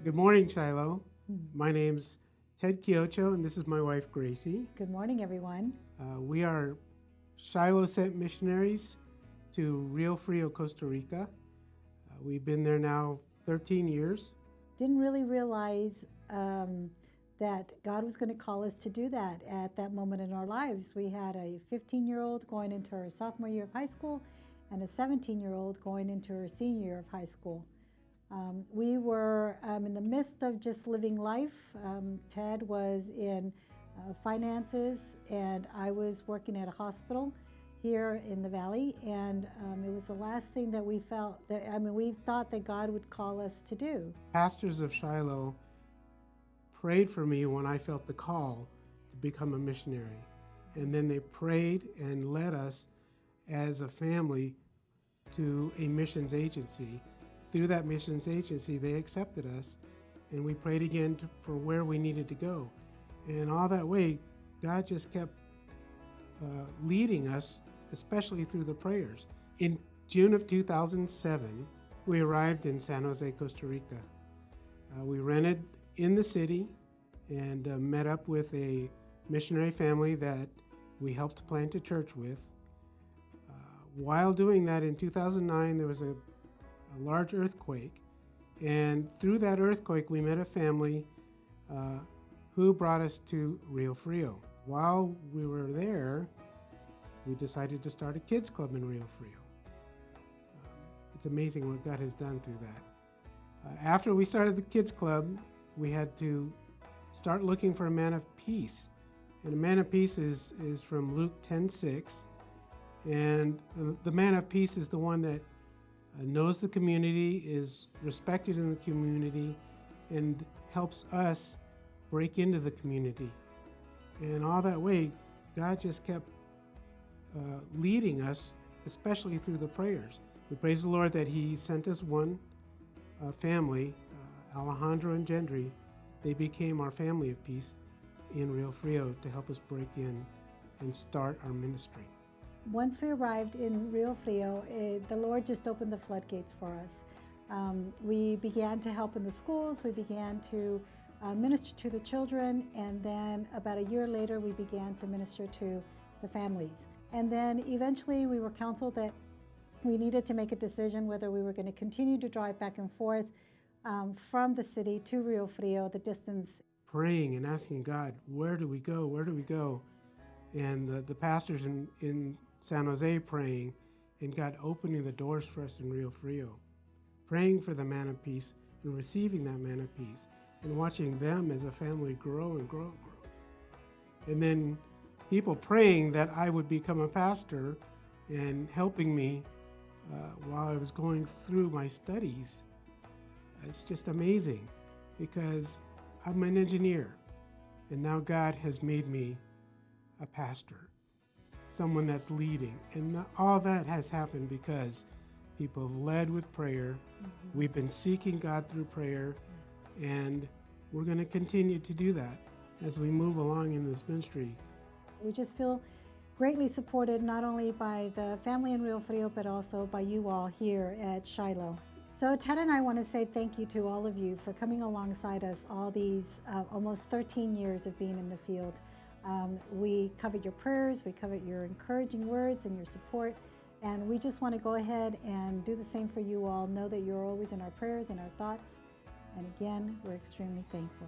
Good morning, Shiloh. My name's Ted Kiocho, and this is my wife, Gracie. Good morning, everyone. We are Shiloh sent missionaries to Rio Frio, Costa Rica. We've been there now 13 years. Didn't really realize that God was going to call us to do that at that moment in our lives. We had a 15-year-old going into her sophomore year of high school and a 17-year-old going into her senior year of high school. We were in the midst of just living life. Ted was in finances, and I was working at a hospital here in the valley, and it was the last thing that we felt that, we thought that God would call us to do. Pastors of Shiloh prayed for me when I felt the call to become a missionary. And then they prayed and led us as a family to a missions agency. Through that missions agency, they accepted us, and we prayed again for where we needed to go. And all that way, God just kept leading us, especially through the prayers. In June of 2007, we arrived in San Jose, Costa Rica. We rented in the city and met up with a missionary family that we helped plant a church with. While doing that in 2009, there was a large earthquake, and through that earthquake we met a family who brought us to Rio Frio. While we were there, we decided to start a kids club in Rio Frio. It's amazing what God has done through that. After we started the kids club, we had to start looking for a man of peace, and a man of peace is from Luke 10:6, and the man of peace is the one that knows the community, is respected in the community, and helps us break into the community. And all that way, God just kept leading us, especially through the prayers. We praise the Lord that He sent us one family, Alejandro and Gendry. They became our family of peace in Rio Frio to help us break in and start our ministry. Once we arrived in Rio Frio, the Lord just opened the floodgates for us. We began to help in the schools, we began to minister to the children, and then about a year later we began to minister to the families. And then eventually we were counseled that we needed to make a decision whether we were going to continue to drive back and forth from the city to Rio Frio, the distance. Praying and asking God, where do we go? Where do we go? And the pastors in San Jose praying, and God opening the doors for us in Rio Frio, praying for the man of peace and receiving that man of peace, and watching them as a family grow and grow and grow. And then people praying that I would become a pastor and helping me while I was going through my studies. It's just amazing, because I'm an engineer, and now God has made me a pastor, someone that's leading. And all that has happened because people have led with prayer. We've been seeking God through prayer, and we're going to continue to do that as we move along in this ministry. We just feel greatly supported, not only by the family in Rio Frio, but also by you all here at Shiloh. So Ted and I want to say thank you to all of you for coming alongside us all these almost 13 years of being in the field. We covet your prayers, we covet your encouraging words and your support, and we just want to go ahead and do the same for you all. Know that you're always in our prayers and our thoughts, and again, we're extremely thankful.